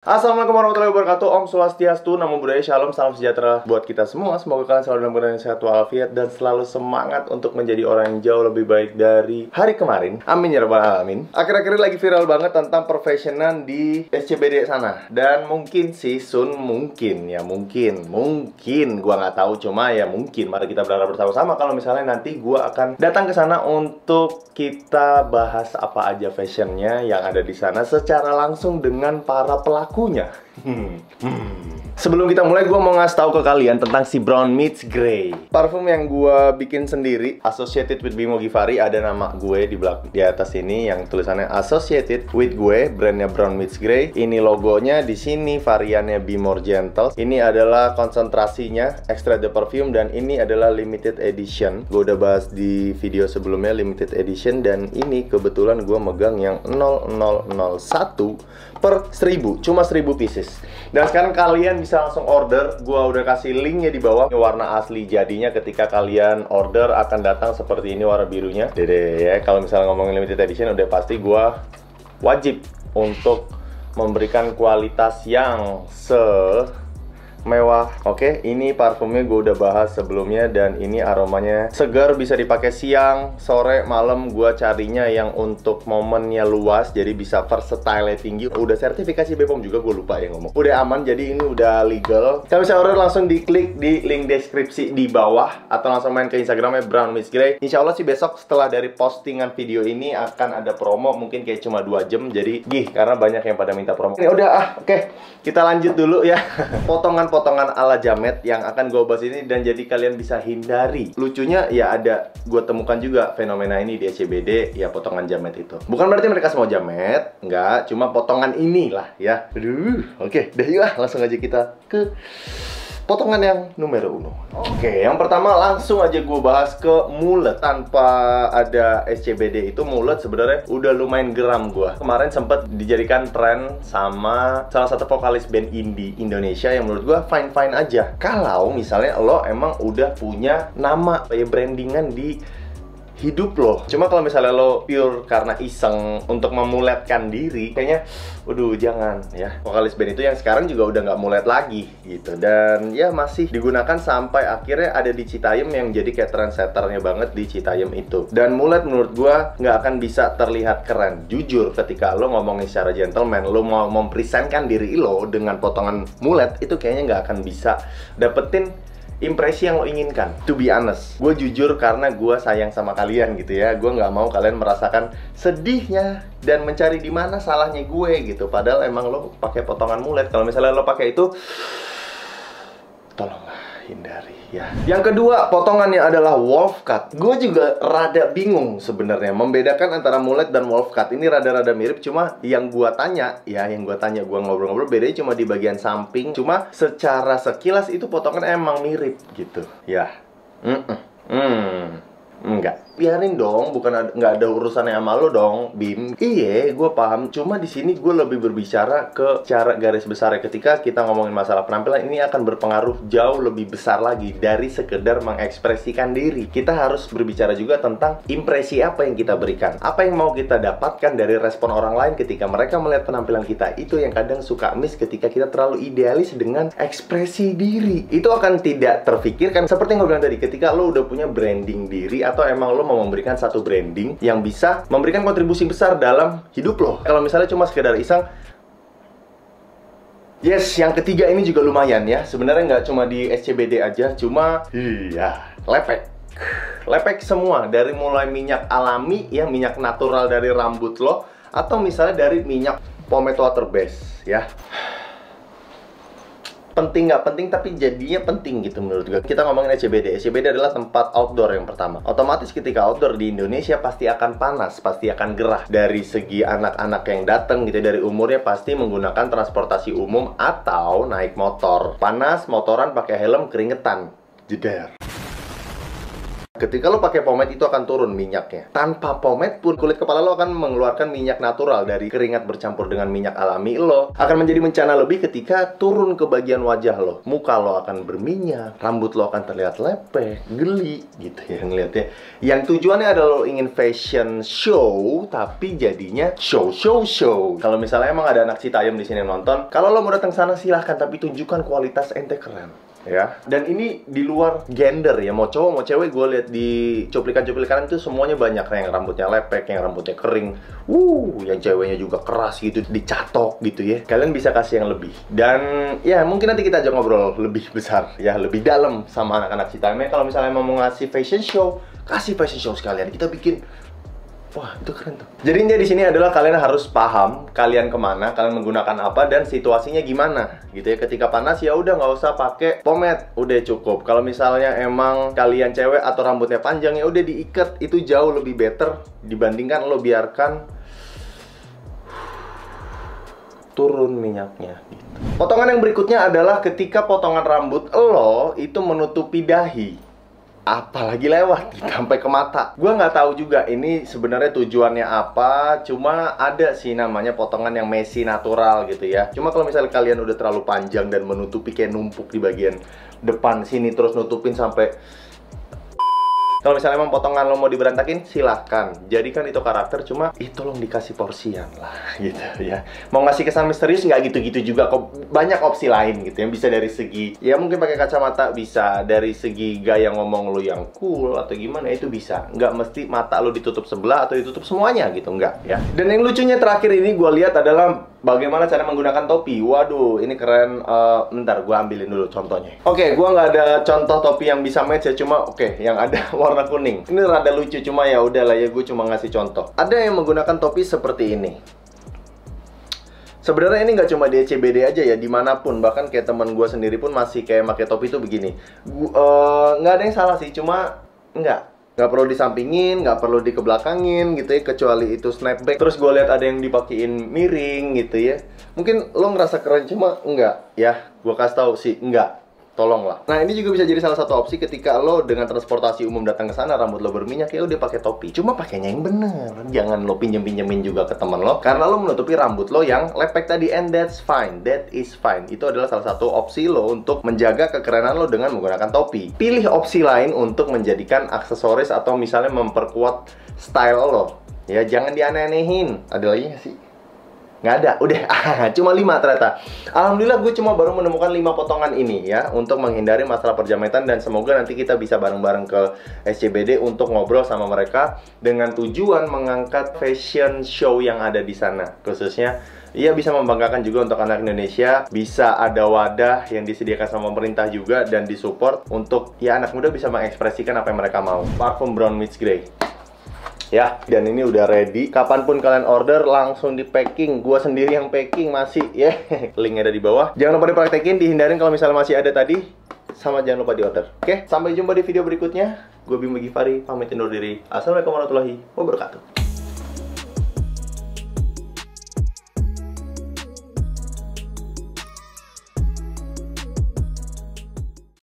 Assalamualaikum warahmatullahi wabarakatuh. Om Swastiastu, Namo Buddhaya, Shalom, salam sejahtera buat kita semua. Semoga kalian selalu dalam keadaan sehat walafiat dan selalu semangat untuk menjadi orang yang jauh lebih baik dari hari kemarin. Amin ya rabbal alamin. Akhir-akhir ini lagi viral banget tentang perfessionan di SCBD sana. Dan mungkin sih soon, mungkin gua nggak tahu, cuma ya mungkin. Mari kita berharap bersama-sama kalau misalnya nanti gua akan datang ke sana untuk kita bahas apa aja fashionnya yang ada di sana secara langsung dengan para pelakunya. Sebelum kita mulai, gue mau ngasih tahu ke kalian tentang si Brown Meets Grey, parfum yang gue bikin sendiri, associated with Bimo Givari. Ada nama gue di atas ini yang tulisannya associated with gue, brandnya Brown Meets Grey. Ini logonya, di sini variannya Be More Gentle. Ini adalah konsentrasinya extra the perfume, dan ini adalah limited edition. Gue udah bahas di video sebelumnya limited edition, dan ini kebetulan gue megang yang 0001 per 1000, cuma 1000 pieces. Dan sekarang kalian bisa langsung order. Gua udah kasih linknya di bawah. Ini warna asli jadinya ketika kalian order akan datang seperti ini warna birunya. Dede ya, kalau misalnya ngomongin limited edition udah pasti gua wajib untuk memberikan kualitas yang mewah. Oke, ini parfumnya gue udah bahas sebelumnya, dan ini aromanya segar, bisa dipakai siang, sore, malam. Gue carinya yang untuk momennya luas, jadi bisa versatile tinggi. Udah sertifikasi BPOM juga, gue lupa ya ngomong. Udah aman, jadi ini udah legal. Kalian bisa order langsung diklik di link deskripsi di bawah, atau langsung main ke Instagramnya Brown Meets Grey. Insya Allah sih besok setelah dari postingan video ini akan ada promo, mungkin kayak cuma 2 jam. Jadi karena banyak yang pada minta promo. Ini udah oke. Kita lanjut dulu ya. Potongan ala jamet yang akan gue bahas ini, dan jadi kalian bisa hindari. Lucunya ya ada, gue temukan juga fenomena ini di SCBD, ya potongan jamet itu. Bukan berarti mereka semua jamet, enggak, cuma potongan inilah ya. Oke, dah yuk langsung aja kita ke potongan yang numero 1. Oke, yang pertama langsung aja gue bahas ke mulet. Tanpa ada SCBD itu, mulet sebenarnya udah lumayan geram gue. Kemarin sempat dijadikan tren sama salah satu vokalis band indie Indonesia yang menurut gue fine-fine aja. Kalau misalnya lo emang udah punya nama kayak brandingan di hidup lo. Cuma kalau misalnya lo pure karena iseng untuk memuletkan diri, kayaknya waduh jangan ya. Vokalis band itu yang sekarang juga udah nggak mulet lagi gitu, dan ya masih digunakan sampai akhirnya ada di Citayam yang jadi kayak trendsetternya banget di Citayam itu. Dan mulet menurut gua nggak akan bisa terlihat keren. Jujur, ketika lo ngomongin secara gentleman, lo mau mempresentkan diri lo dengan potongan mulet, itu kayaknya nggak akan bisa dapetin impresi yang lo inginkan. To be honest, gue jujur karena gue sayang sama kalian gitu ya. Gue nggak mau kalian merasakan sedihnya dan mencari di mana salahnya gue gitu. Padahal emang lo pakai potongan mulet. Kalau misalnya lo pakai itu, tolonglah hindari ya. Yang kedua, potongannya adalah wolf cut. Gue juga rada bingung sebenarnya membedakan antara mulet dan wolf cut. Ini rada-rada mirip, cuma yang gue tanya, gue ngobrol-ngobrol, bedanya cuma di bagian samping. Cuma secara sekilas itu potongan emang mirip gitu ya. Enggak, biarin dong, nggak ada urusannya sama lo dong, Bim. Iya, gue paham. Cuma di sini gue lebih berbicara ke cara garis besarnya. Ketika kita ngomongin masalah penampilan, ini akan berpengaruh jauh lebih besar lagi dari sekedar mengekspresikan diri. Kita harus berbicara juga tentang impresi apa yang kita berikan, apa yang mau kita dapatkan dari respon orang lain ketika mereka melihat penampilan kita. Itu yang kadang suka miss ketika kita terlalu idealis dengan ekspresi diri. Itu akan tidak terfikirkan. Seperti yang gue bilang tadi, ketika lo udah punya branding diri, atau emang lo mau memberikan satu branding yang bisa memberikan kontribusi besar dalam hidup lo. Kalau misalnya cuma sekedar iseng. Yes, yang ketiga ini juga lumayan ya. Sebenarnya nggak cuma di SCBD aja, cuma lepek semua. Dari mulai minyak alami ya, minyak natural dari rambut lo, atau misalnya dari minyak pomade water base ya. Penting nggak penting, tapi jadinya penting gitu menurut gue. Kita ngomongin SCBD. SCBD adalah tempat outdoor yang pertama. Otomatis ketika outdoor di Indonesia pasti akan panas, pasti akan gerah. Dari segi anak-anak yang datang gitu, dari umurnya pasti menggunakan transportasi umum atau naik motor. Panas, motoran, pakai helm, keringetan, jeder. Ketika lo pakai pomade itu akan turun minyaknya. Tanpa pomade pun kulit kepala lo akan mengeluarkan minyak natural dari keringat bercampur dengan minyak alami lo. Akan menjadi bencana lebih ketika turun ke bagian wajah lo. Muka lo akan berminyak, rambut lo akan terlihat lepek, geli gitu ya ngeliatnya. Yang tujuannya adalah lo ingin fashion show, tapi jadinya show. Kalau misalnya emang ada anak Citayam di sini nonton, kalau lo mau datang sana silahkan, tapi tunjukkan kualitas ente keren. Ya, dan ini di luar gender ya, mau cowok mau cewek. Gue lihat di cuplikan-cuplikan itu semuanya banyak, yang rambutnya lepek, yang rambutnya kering, yang ceweknya juga keras gitu, dicatok gitu ya. Kalian bisa kasih yang lebih. Dan ya mungkin nanti kita aja ngobrol lebih besar ya, lebih dalam sama anak-anak Citayam. Kalau misalnya mau ngasih fashion show, kasih fashion show sekalian. Kita bikin, wah itu keren tuh. Jadi intinya di sini adalah kalian harus paham kalian kemana, kalian menggunakan apa, dan situasinya gimana gitu ya. Ketika panas ya udah nggak usah pakai pomade, udah cukup. Kalau misalnya emang kalian cewek atau rambutnya panjang ya udah diikat, itu jauh lebih better dibandingkan lo biarkan turun minyaknya gitu. Potongan yang berikutnya adalah ketika potongan rambut lo itu menutupi dahi, apalagi lewat sampai ke mata. Gue nggak tahu juga ini sebenarnya tujuannya apa. Cuma ada sih namanya potongan yang messy natural gitu ya. Cuma kalau misalnya kalian udah terlalu panjang dan menutupi kayak numpuk di bagian depan sini, terus nutupin sampai, kalau misalnya emang potongan lo mau diberantakin, silahkan. Jadikan itu karakter, cuma tolong dikasih porsian lah gitu ya. Mau ngasih kesan misterius nggak gitu-gitu juga kok. Banyak opsi lain gitu yang bisa dari segi, ya mungkin pakai kacamata bisa, dari segi gaya ngomong lo yang cool atau gimana itu bisa. Nggak mesti mata lo ditutup sebelah atau ditutup semuanya gitu, nggak ya. Dan yang lucunya terakhir ini gue lihat adalah bagaimana cara menggunakan topi. Waduh, ini keren. Bentar, gue ambilin dulu contohnya. Oke, gue nggak ada contoh topi yang bisa match ya. Cuma yang ada warna kuning. Ini rada lucu, cuma ya udahlah ya, gue cuma ngasih contoh. Ada yang menggunakan topi seperti ini. Sebenarnya ini nggak cuma di ECBD aja ya, dimanapun. Bahkan kayak teman gue sendiri pun masih kayak pakai topi tuh begini. Nggak ada yang salah sih, cuma nggak perlu disampingin, nggak perlu dikebelakangin gitu ya, kecuali itu snapback. Terus gue lihat ada yang dipakein miring gitu ya. Mungkin lo ngerasa keren, cuma enggak ya. Gue kasih tahu sih enggak. Tolonglah. Nah, ini juga bisa jadi salah satu opsi ketika lo dengan transportasi umum datang ke sana, rambut lo berminyak, ya udah pakai topi. Cuma pakainya yang bener. Jangan lo pinjem-pinjemin juga ke temen lo, karena lo menutupi rambut lo yang lepek tadi, and that's fine. That is fine. Itu adalah salah satu opsi lo untuk menjaga kekerenan lo dengan menggunakan topi. Pilih opsi lain untuk menjadikan aksesoris atau misalnya memperkuat style lo. Ya, jangan dianeh-anehin. Ada lagi nggak sih? Nggak ada, udah. Cuma 5 ternyata. Alhamdulillah gue cuma baru menemukan 5 potongan ini ya, untuk menghindari masalah perjametan. Dan semoga nanti kita bisa bareng-bareng ke SCBD untuk ngobrol sama mereka dengan tujuan mengangkat fashion show yang ada di sana. Khususnya ia bisa membanggakan juga untuk anak Indonesia. Bisa ada wadah yang disediakan sama pemerintah juga dan disupport untuk ya anak muda bisa mengekspresikan apa yang mereka mau. Parfum Brown Meets Grey ya, dan ini udah ready. Kapanpun kalian order langsung di packing. Gua sendiri yang packing masih ya. Linknya ada di bawah. Jangan lupa dipraktekin, dihindarin kalau misalnya masih ada tadi. Sama jangan lupa di order. Oke, sampai jumpa di video berikutnya. Gue Bimo Givari, pamit undur diri. Assalamualaikum warahmatullahi wabarakatuh.